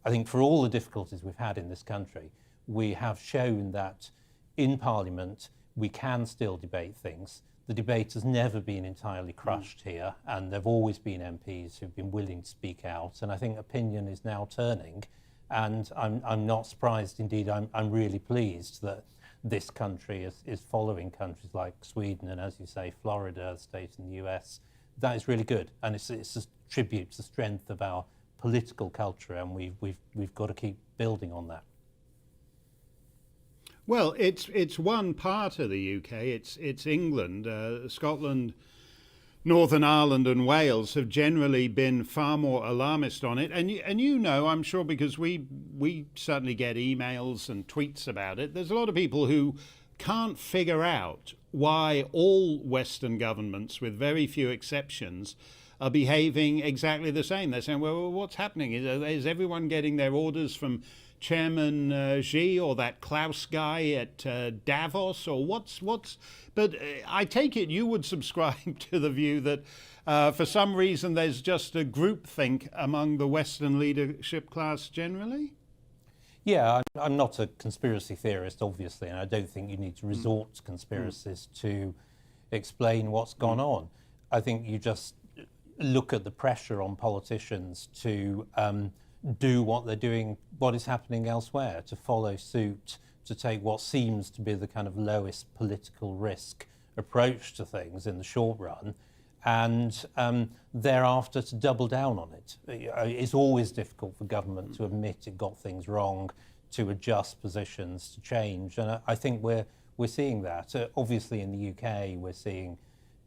I think for all the difficulties we've had in this country, we have shown that in Parliament we can still debate things. The debate has never been entirely crushed here, and there have always been MPs who've been willing to speak out, and I think opinion is now turning, and I'm not surprised, indeed I'm really pleased that this country is following countries like Sweden and, as you say, Florida, a state in the US. That is really good, and it's a tribute to the strength of our political culture, and we've got to keep building on that. Well, it's one part of the UK. It's England, Scotland, Northern Ireland, and Wales have generally been far more alarmist on it. And I'm sure, because we certainly get emails and tweets about it. There's a lot of people who can't figure out why all Western governments, with very few exceptions, are behaving exactly the same. They're saying, well, what's happening? Is everyone getting their orders from Chairman Xi or that Klaus guy at Davos, or what's? But I take it you would subscribe to the view that for some reason there's just a groupthink among the Western leadership class generally? Yeah, I'm not a conspiracy theorist, obviously, and I don't think you need to resort to conspiracies to explain what's gone on. I think you just look at the pressure on politicians to do what they're doing, what is happening elsewhere, to follow suit, to take what seems to be the kind of lowest political risk approach to things in the short run, and thereafter to double down on it. It's always difficult for government to admit it got things wrong, to adjust positions, to change, and I think we're seeing that. Obviously in the UK we're seeing,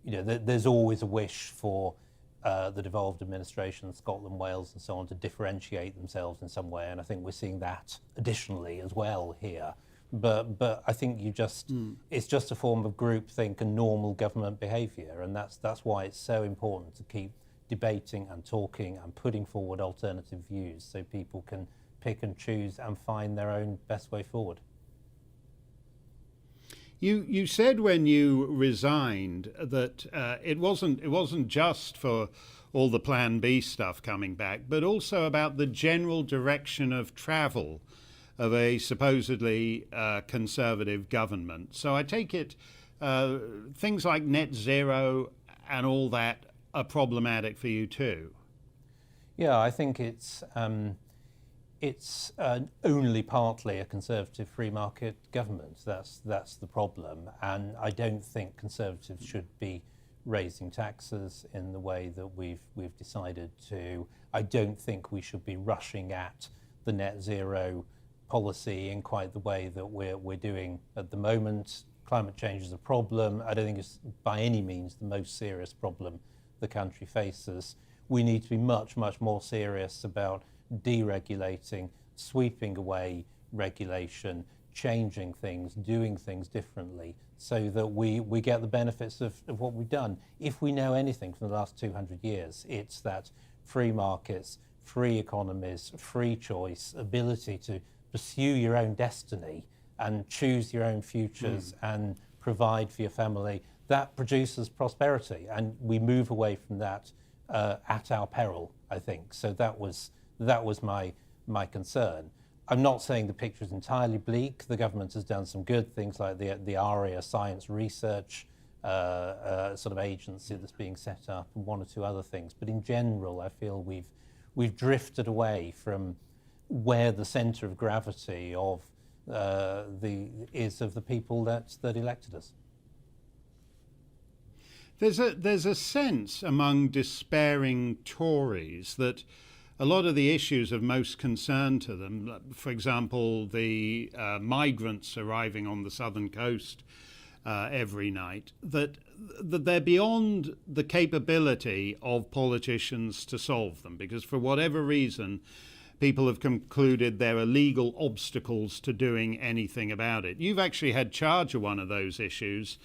there's always a wish for the devolved administration, Scotland, Wales and so on, to differentiate themselves in some way, and I think we're seeing that additionally as well here. But I think it's just a form of groupthink and normal government behaviour, and that's why it's so important to keep debating and talking and putting forward alternative views so people can pick and choose and find their own best way forward. You said when you resigned that it wasn't just for all the Plan B stuff coming back, but also about the general direction of travel of a supposedly conservative government. So I take it things like net zero and all that are problematic for you too. Yeah, I think it's it's only partly a conservative free market government. That's the problem, and I don't think Conservatives should be raising taxes in the way that we've decided to. I don't think we should be rushing at the net zero policy in quite the way that we're doing at the moment. Climate change is a problem. I don't think it's by any means the most serious problem the country faces. We need to be much, much more serious about deregulating, sweeping away regulation, changing things, doing things differently, so that we get the benefits of what we've done. If we know anything from the last 200 years, it's that free markets, free economies, free choice, ability to pursue your own destiny and choose your own futures and provide for your family, that produces prosperity. And we move away from that at our peril, I think. So that was my concern. I'm not saying the picture is entirely bleak. The government has done some good things, like the ARIA science research sort of agency that's being set up, and one or two other things. But in general, I feel we've drifted away from where the centre of gravity of the people that elected us. There's a sense among despairing Tories that a lot of the issues of most concern to them, for example, the migrants arriving on the southern coast every night, that they're beyond the capability of politicians to solve them, because for whatever reason, people have concluded there are legal obstacles to doing anything about it. You've actually had charge of one of those issues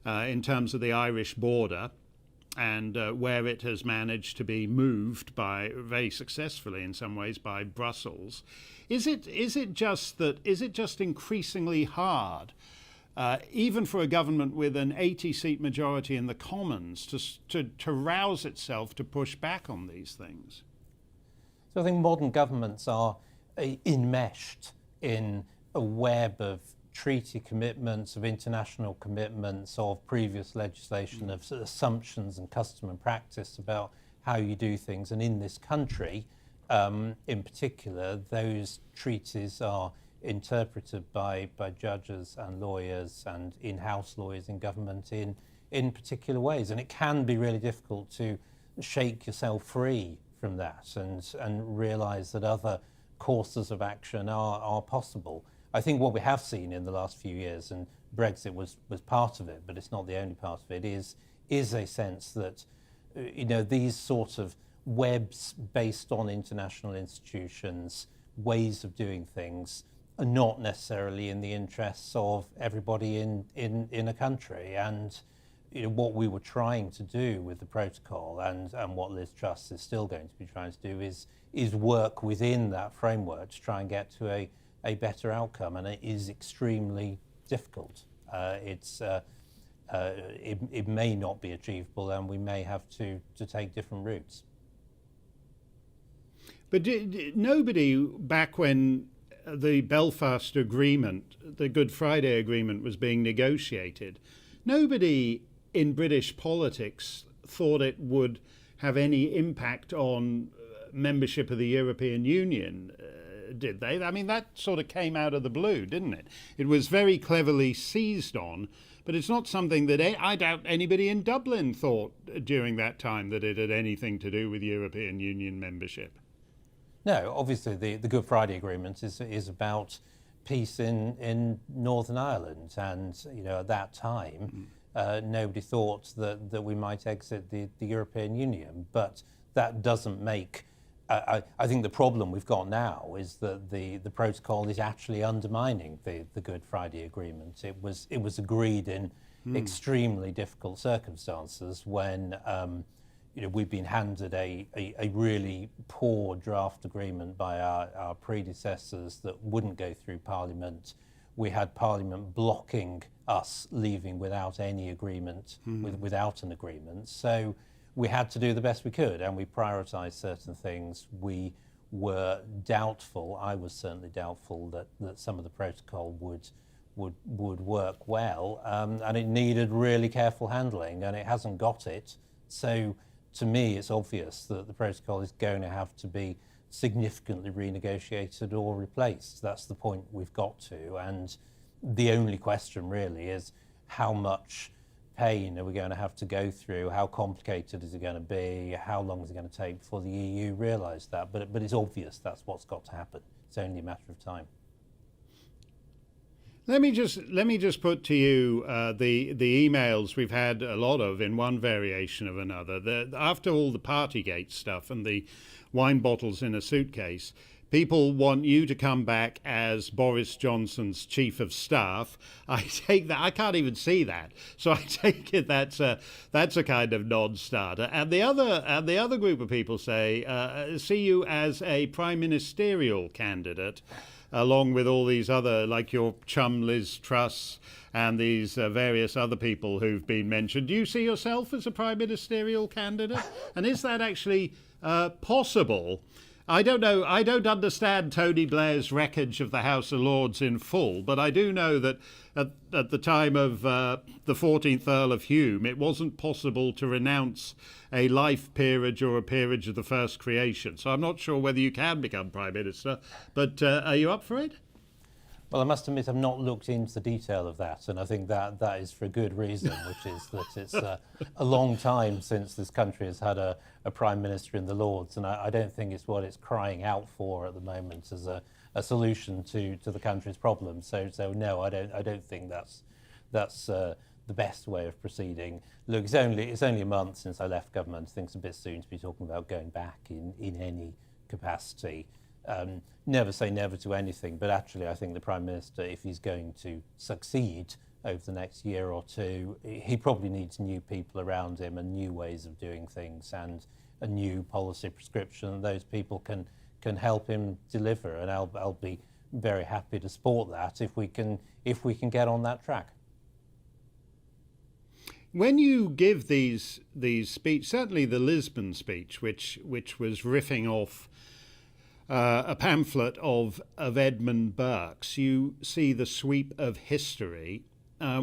in terms of the Irish border, and where it has managed to be moved by very successfully in some ways by Brussels. Is it just increasingly hard, even for a government with an 80-seat majority in the Commons, to rouse itself to push back on these things? So I think modern governments are enmeshed in a web of treaty commitments, of international commitments, of previous legislation, of assumptions and custom and practice about how you do things. And in this country, in particular, those treaties are interpreted by judges and lawyers and in-house lawyers in government in particular ways. And it can be really difficult to shake yourself free from that and realise that other courses of action are possible. I think what we have seen in the last few years, and Brexit was part of it, but it's not the only part of it, is a sense that these sort of webs based on international institutions, ways of doing things, are not necessarily in the interests of everybody in a country. And what we were trying to do with the protocol, and what Liz Truss is still going to be trying to do, is work within that framework to try and get to a better outcome, and it is extremely difficult. It may not be achievable, and we may have to take different routes. But nobody, back when the Belfast Agreement, the Good Friday Agreement, was being negotiated, nobody in British politics thought it would have any impact on membership of the European Union. Did they? I mean, that sort of came out of the blue, didn't it? It was very cleverly seized on, but it's not something that I doubt anybody in Dublin thought during that time that it had anything to do with European Union membership. No, obviously the Good Friday Agreement is about peace in Northern Ireland, and at that time nobody thought that we might exit the European Union, but that doesn't make. I think the problem we've got now is that the protocol is actually undermining the Good Friday Agreement. It was agreed in extremely difficult circumstances when we've been handed a really poor draft agreement by our predecessors that wouldn't go through Parliament. We had Parliament blocking us leaving without any agreement, without an agreement. So we had to do the best we could, and we prioritised certain things. We were doubtful, I was certainly doubtful, that some of the protocol would work well, and it needed really careful handling, and it hasn't got it. So to me, it's obvious that the protocol is going to have to be significantly renegotiated or replaced. That's the point we've got to. And the only question really is how much pain are we going to have to go through? How complicated is it going to be? How long is it going to take before the EU realise that? But it's obvious that's what's got to happen. It's only a matter of time. Let me just put to you the emails we've had a lot of in one variation of another. After all the Partygate stuff and the wine bottles in a suitcase, people want you to come back as Boris Johnson's chief of staff. I take that. I can't even see that, so I take it that's a kind of non-starter. And the other group of people say see you as a prime ministerial candidate, along with all these other, like your chum Liz Truss and these various other people who've been mentioned. Do you see yourself as a prime ministerial candidate? And is that actually possible? I don't know. I don't understand Tony Blair's wreckage of the House of Lords in full, but I do know that at the time of the 14th Earl of Hume, it wasn't possible to renounce a life peerage or a peerage of the first creation. So I'm not sure whether you can become Prime Minister, but are you up for it? Well, I must admit I've not looked into the detail of that, and I think that is for a good reason, which is that it's a long time since this country has had a Prime Minister in the Lords, and I don't think it's what it's crying out for at the moment as a solution to the country's problems. So no, I don't think that's the best way of proceeding. Look, it's only a month since I left government. I think it's a bit soon to be talking about going back in any capacity. Never say never to anything, but actually I think the Prime Minister, if he's going to succeed over the next year or two, he probably needs new people around him and new ways of doing things and a new policy prescription, and those people can help him deliver, and I'll be very happy to support that if we can get on that track. When you give these speeches, certainly the Lisbon speech, which was riffing off a pamphlet of Edmund Burke's, you see the sweep of history.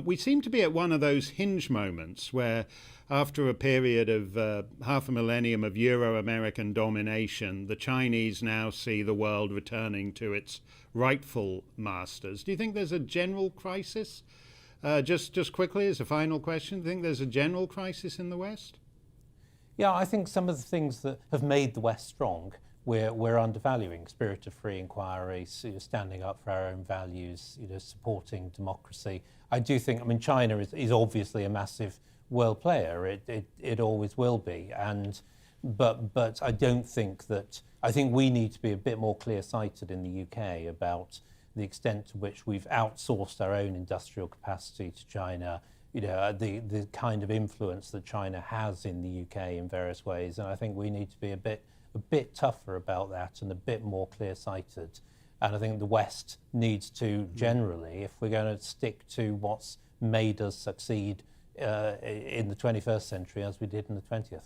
We seem to be at one of those hinge moments where, after a period of half a millennium of Euro-American domination, the Chinese now see the world returning to its rightful masters. Do you think there's a general crisis? Just quickly, as a final question, do you think there's a general crisis in the West? Yeah, I think some of the things that have made the West strong we're undervaluing. Spirit of free inquiry, standing up for our own values, supporting democracy. I do think, China is obviously a massive world player. It always will be. But I don't think that, I think we need to be a bit more clear-sighted in the UK about the extent to which we've outsourced our own industrial capacity to China, the kind of influence that China has in the UK in various ways. And I think we need to be a bit tougher about that and a bit more clear-sighted. And I think the West needs to generally, if we're going to stick to what's made us succeed in the 21st century as we did in the 20th.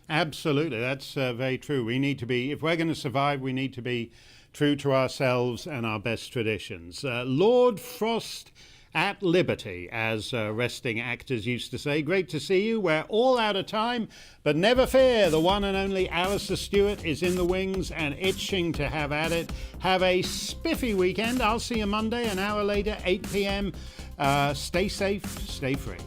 Absolutely, that's very true. We need to be, if we're going to survive, we need to be true to ourselves and our best traditions. Lord Frost at liberty, as resting actors used to say. Great to see you. We're all out of time, but never fear, the one and only Alistair Stewart is in the wings and itching to have at it. Have a spiffy weekend. I'll see you Monday, an hour later, 8 p.m. Stay safe, stay free.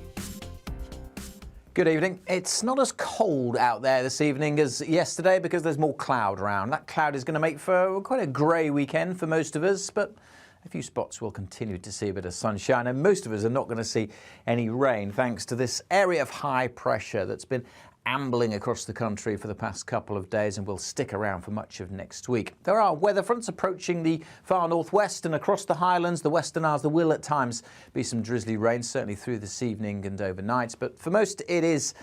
Good evening. It's not as cold out there this evening as yesterday because there's more cloud around. That cloud is going to make for quite a grey weekend for most of us, but a few spots will continue to see a bit of sunshine, and most of us are not going to see any rain thanks to this area of high pressure that's been ambling across the country for the past couple of days and will stick around for much of next week. There are weather fronts approaching the far northwest and across the Highlands, the Western Isles. There will at times be some drizzly rain, certainly through this evening and overnight, but for most it is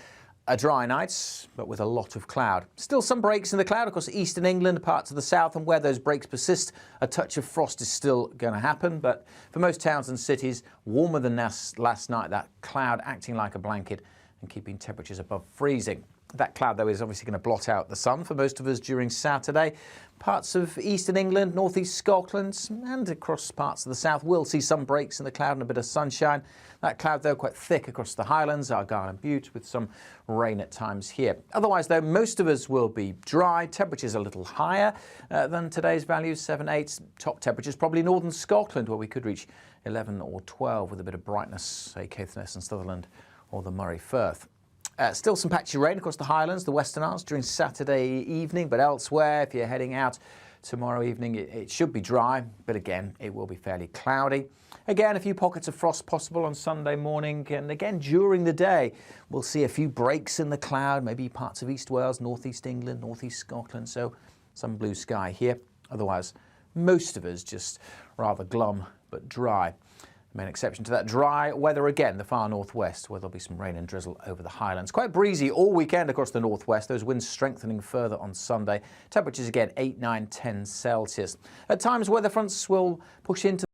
a dry night, but with a lot of cloud. Still some breaks in the cloud across eastern England, parts of the south, and where those breaks persist, a touch of frost is still going to happen. But for most towns and cities, warmer than last night, that cloud acting like a blanket and keeping temperatures above freezing. That cloud, though, is obviously going to blot out the sun for most of us during Saturday. Parts of eastern England, northeast Scotland and across parts of the south will see some breaks in the cloud and a bit of sunshine. That cloud, though, quite thick across the Highlands, Argyll and Bute, with some rain at times here. Otherwise, though, most of us will be dry. Temperatures a little higher than today's values, 7, 8. Top temperatures probably northern Scotland, where we could reach 11 or 12 with a bit of brightness, say Caithness and Sutherland or the Moray Firth. Still some patchy rain across the Highlands, the Western Isles during Saturday evening, but elsewhere, if you're heading out tomorrow evening, it should be dry, but again, it will be fairly cloudy. Again, a few pockets of frost possible on Sunday morning, and again, during the day, we'll see a few breaks in the cloud, maybe parts of East Wales, northeast England, northeast Scotland, so some blue sky here. Otherwise, most of us just rather glum but dry. The main exception to that dry weather again, the far northwest, where there'll be some rain and drizzle over the Highlands. Quite breezy all weekend across the northwest, those winds strengthening further on Sunday. Temperatures again 8, 9, 10 Celsius. At times weather fronts will push into